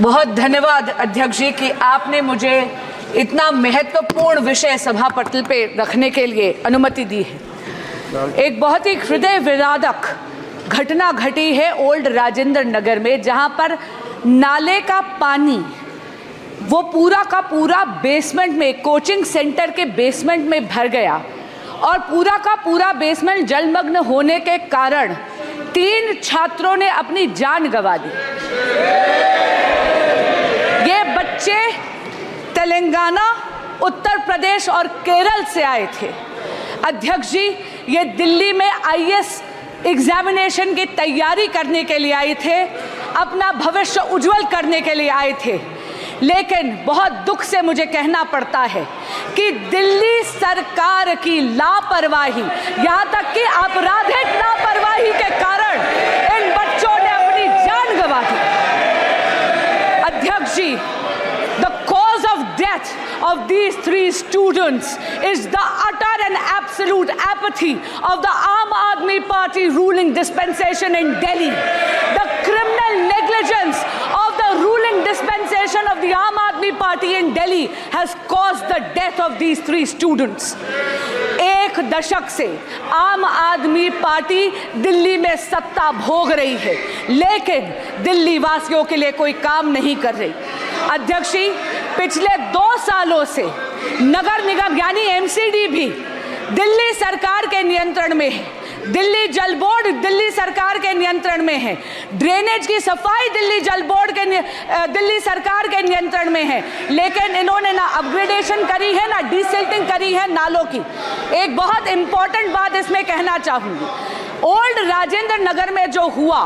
बहुत धन्यवाद अध्यक्ष जी कि आपने मुझे इतना महत्वपूर्ण विषय सभा पटल पे रखने के लिए अनुमति दी है। एक बहुत ही हृदय विदारक घटना घटी है ओल्ड राजेंद्र नगर में, जहां पर नाले का पानी वो पूरा का पूरा बेसमेंट में, कोचिंग सेंटर के बेसमेंट में भर गया और पूरा का पूरा बेसमेंट जलमग्न होने के कारण 3 छात्रों ने अपनी जान गंवा दी। ये बच्चे तेलंगाना, उत्तर प्रदेश और केरल से आए थे। अध्यक्ष जी, ये दिल्ली में आईएएस एग्जामिनेशन की तैयारी करने के लिए आए थे, अपना भविष्य उज्जवल करने के लिए आए थे। लेकिन बहुत दुख से मुझे कहना पड़ता है कि दिल्ली सरकार की लापरवाही, यहाँ तक कि आपराधिक लापरवाही के कारण इन बच्चों ने अपनी जान गंवा दी। अध्यक्ष जी, the cause of death of these 3 students is the utter and absolute apathy of the Aam Aadmi Party ruling dispensation in Delhi. The criminal negligence of the ruling dispensation of the Aam Aadmi Party in Delhi has caused the death of these 3 students. 1 दशक से आम आदमी party Delhi में सत्ता भोग रही है, लेकिन दिल्ली वासियों के लिए कोई काम नहीं कर रही। अध्यक्ष जी, पिछले 2 सालों से नगर निगम यानी एमसीडी भी दिल्ली सरकार के नियंत्रण में है, दिल्ली जल बोर्ड दिल्ली सरकार के नियंत्रण में है, ड्रेनेज की सफाई दिल्ली जल बोर्ड के दिल्ली सरकार के नियंत्रण में है, लेकिन इन्होंने ना अपग्रेडेशन करी है ना डिसिल्टिंग करी है नालों की। एक बहुत इंपॉर्टेंट बात इसमें कहना चाहूंगी, ओल्ड राजेंद्र नगर में जो हुआ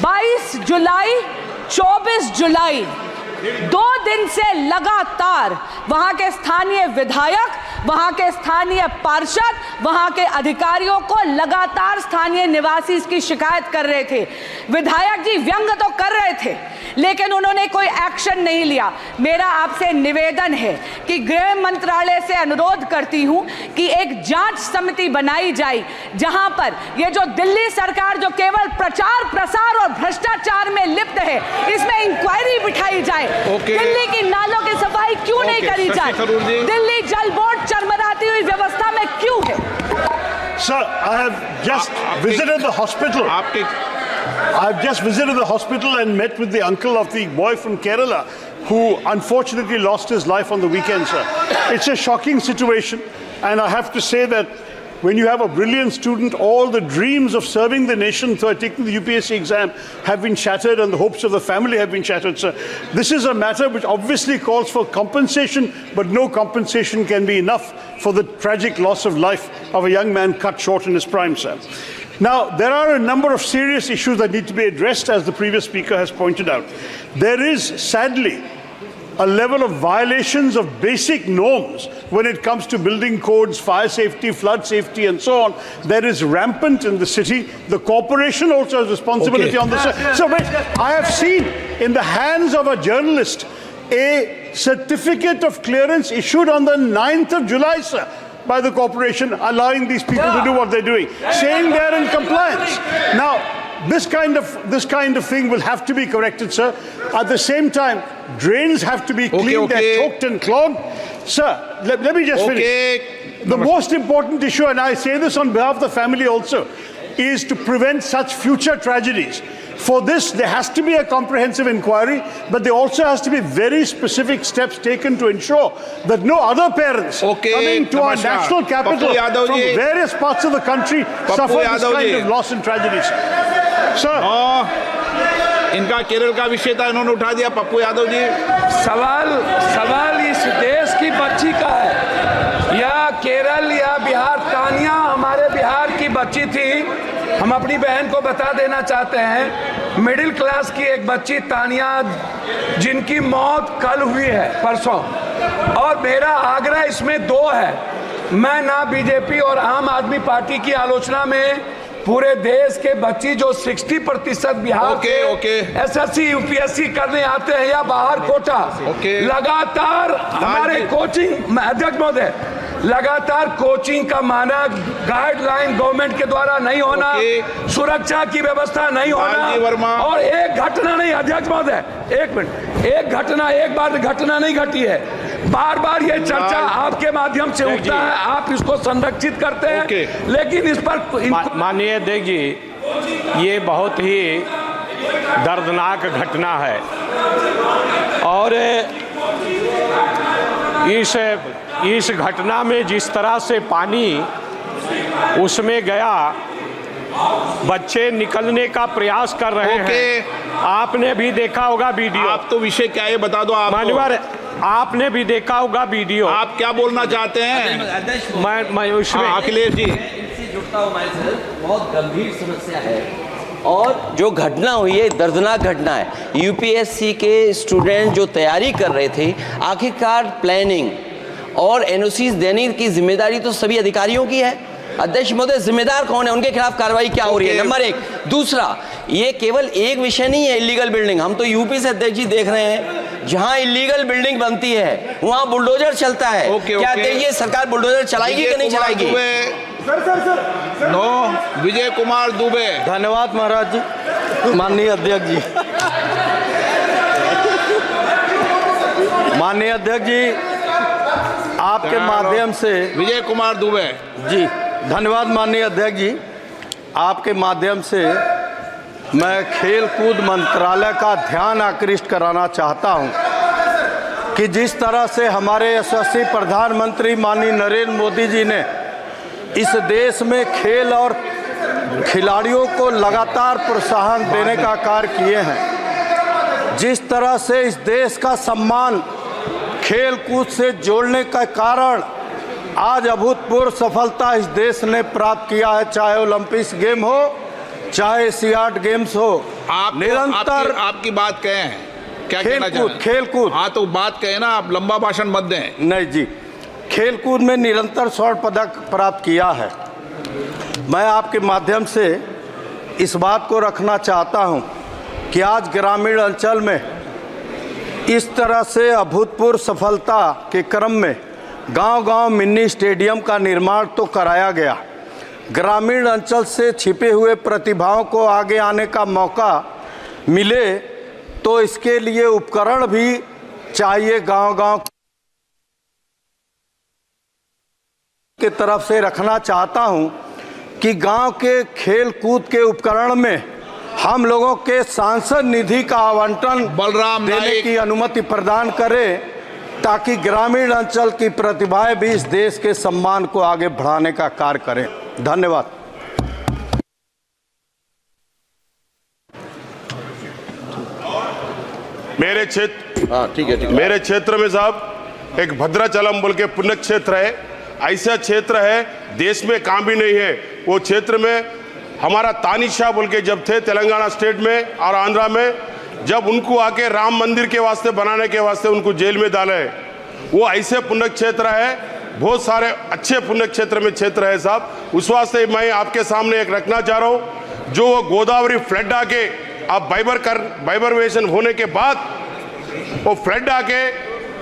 22 जुलाई 24 जुलाई 2 दिन से लगातार वहां के स्थानीय विधायक, वहां के स्थानीय पार्षद, वहां के अधिकारियों को लगातार स्थानीय निवासी इसकी शिकायत कर रहे थे। विधायक जी व्यंग तो कर रहे थे, लेकिन उन्होंने कोई एक्शन नहीं लिया। मेरा आपसे निवेदन है कि गृह मंत्रालय से अनुरोध करती हूं कि एक जांच समिति बनाई जाए, जहां पर ये जो दिल्ली सरकार जो केवल प्रचार प्रसार और भ्रष्टाचार में लिप्त है, इसमें इंक्वायरी बिठाई जाए। दिल्ली की नालों की सफाई क्यों नहीं करी जाए? दिल्ली जल बोर्ड चरमराती हुई व्यवस्था में क्यों है? Sir, I have just visited the hospital. I've just visited the hospital and met with the uncle of the boy from Kerala who unfortunately lost his life on the weekend, sir. It's a shocking situation, and I have to say that when you have a brilliant student, all the dreams of serving the nation through taking the UPSC exam have been shattered and the hopes of the family have been shattered, sir. This is a matter which obviously calls for compensation, but no compensation can be enough for the tragic loss of life of a young man cut short in his prime, sir. Now, there are a number of serious issues that need to be addressed, as the previous speaker has pointed out. There is, sadly, a level of violations of basic norms when it comes to building codes, fire safety, flood safety, and so on. That is rampant in the city. The corporation also has responsibility on this. So I have seen in the hands of a journalist a certificate of clearance issued on the 9th of July, sir, by the corporation, allowing these people to do what they're doing, saying they're in compliance. Now, this kind of thing will have to be corrected, sir. At the same time, drains have to be cleaned. They're choked and clogged. Sir, let me just finish. The most important issue, and I say this on behalf of the family also, is to prevent such future tragedies. For this, there has to be a comprehensive inquiry, but there also has to be very specific steps taken to ensure that no other parents coming to our national capital from various parts of the country suffer this kind of loss and tragedies. Sir. इनका केरल का विषय था, इन्होंने उठा दिया। पप्पू यादव जी, सवाल इस देश की बच्ची का है, या केरल या बिहार? तानिया हमारे बिहार की बच्ची थी। हम अपनी बहन को बता देना चाहते हैं, मिडिल क्लास की एक बच्ची तानिया, जिनकी मौत कल हुई है, परसों। और मेरा आग्रह इसमें 2 है। मैं ना बीजेपी और आम आदमी पार्टी की आलोचना में, पूरे देश के बच्ची जो 60% बिहार के एसएससी यूपीएससी करने आते हैं या बाहर कोटा, लगातार हमारे कोचिंग, अध्यक्ष महोदय, लगातार कोचिंग का मानक गाइडलाइन गवर्नमेंट के द्वारा नहीं होना, सुरक्षा की व्यवस्था नहीं होना, और एक घटना नहीं, अध्यक्ष महोदय एक मिनट, एक बार घटना नहीं घटी है, बार बार ये चर्चा आपके माध्यम से उठता है, आप इसको संरक्षित करते हैं, लेकिन इस पर माननीय अध्यक्ष जी, ये बहुत ही दर्दनाक घटना है और इस घटना में जिस तरह से पानी उसमें गया, बच्चे निकलने का प्रयास कर रहे हैं। आपने भी देखा होगा वीडियो। आप तो विषय क्या है बता दो आप। मान्यवर, आपने भी देखा होगा वीडियो। आप क्या बोलना चाहते हैं? मैं उसमें अखिलेश जी, इनसे जुड़ता हूं मैं सर, बहुत गंभीर समस्या है और जो घटना हुई है दर्दनाक घटना है। यूपीएससी के स्टूडेंट जो तैयारी कर रहे थे, आखिरकार प्लानिंग और एनओसी देने की जिम्मेदारी तो सभी अधिकारियों की है। अध्यक्ष महोदय, जिम्मेदार कौन है, उनके खिलाफ कार्रवाई क्या हो रही है, नंबर एक। दूसरा, ये केवल एक विषय नहीं है इलीगल बिल्डिंग, हम तो यूपी से अध्यक्ष जी देख रहे हैं, जहां इलीगल बिल्डिंग बनती है वहां बुलडोजर चलता है। क्या ये सरकार बुलडोजर चलाएगी कि नहीं चलाएगी? नो, विजय कुमार दुबे। धन्यवाद महाराज जी। माननीय अध्यक्ष जी, माननीय अध्यक्ष जी, आपके माध्यम से विजय कुमार दुबे जी, धन्यवाद माननीय अध्यक्ष जी, आपके माध्यम से मैं खेल कूद मंत्रालय का ध्यान आकृष्ट कराना चाहता हूं कि जिस तरह से हमारे यशस्वी प्रधानमंत्री माननीय नरेंद्र मोदी जी ने इस देश में खेल और खिलाड़ियों को लगातार प्रोत्साहन देने का कार्य किए हैं, जिस तरह से इस देश का सम्मान खेल कूद से जोड़ने का कारण आज अभूतपूर्व सफलता इस देश ने प्राप्त किया है, चाहे ओलंपिक्स गेम हो, चाहे एशियाड गेम्स हो। आप निरंतर आपकी बात कहे हैं, क्या कहना चाह रहे हैं? खेल कूद, हाँ तो बात कहे ना, आप लंबा भाषण मत दें। नहीं जी, खेल कूद में निरंतर स्वर्ण पदक प्राप्त किया है। मैं आपके माध्यम से इस बात को रखना चाहता हूं कि आज ग्रामीण अंचल में इस तरह से अभूतपूर्व सफलता के क्रम में गांव-गांव मिनी स्टेडियम का निर्माण तो कराया गया, ग्रामीण अंचल से छिपे हुए प्रतिभाओं को आगे आने का मौका मिले तो इसके लिए उपकरण भी चाहिए गांव-गांव के तरफ से रखना चाहता हूं कि गांव के खेल कूद के उपकरण में हम लोगों के सांसद निधि का आवंटन बलराम देने की अनुमति प्रदान करें ताकि ग्रामीण अंचल की प्रतिभाएं भी इस देश के सम्मान को आगे बढ़ाने का कार्य करें। धन्यवाद। मेरे क्षेत्र मेरे क्षेत्र में साहब एक भद्राचलम बोल के पुण्य क्षेत्र है, ऐसा क्षेत्र है देश में काम भी नहीं है। वो क्षेत्र में हमारा तानिशाह बोल के जब थे तेलंगाना स्टेट में और आंध्रा में, जब उनको आके राम मंदिर के वास्ते बनाने के वास्ते उनको जेल में डाले, वो ऐसे पुण्य क्षेत्र है, बहुत सारे अच्छे पुण्य क्षेत्र में क्षेत्र है साहब। उस वास्ते मैं आपके सामने एक रखना चाह रहा हूँ, जो वो गोदावरी फ्लड आके अब बाइबरवेशन होने के बाद वो फ्लड आके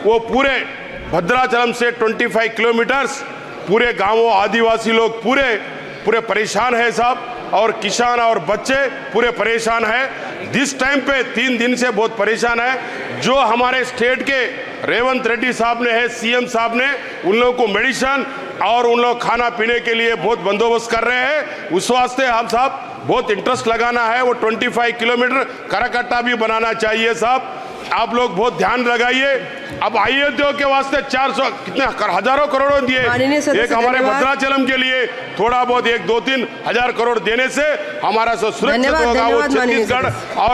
वो पूरे भद्राचलम से 25 किलोमीटर्स पूरे गांवों आदिवासी लोग पूरे परेशान है साहब, और किसान और बच्चे पूरे परेशान है। दिस टाइम पे 3 दिन से बहुत परेशान है। जो हमारे स्टेट के रेवंत रेड्डी साहब ने है, सीएम साहब ने उन लोगों को मेडिसिन और उन लोग खाना पीने के लिए बहुत बंदोबस्त कर रहे हैं। उस वास्ते हम साहब बहुत इंटरेस्ट लगाना है, वो 25 किलोमीटर कराकट्टा भी बनाना चाहिए साहब। आप लोग बहुत ध्यान लगाइए। अब अयोध्या के वास्ते 400 कितने हजारों करोड़ दिए, एक हमारे भद्राचलम के लिए थोड़ा बहुत 1-2-3 हजार करोड़ देने से हमारा सुरक्षित होगा वो छत्तीसगढ़। और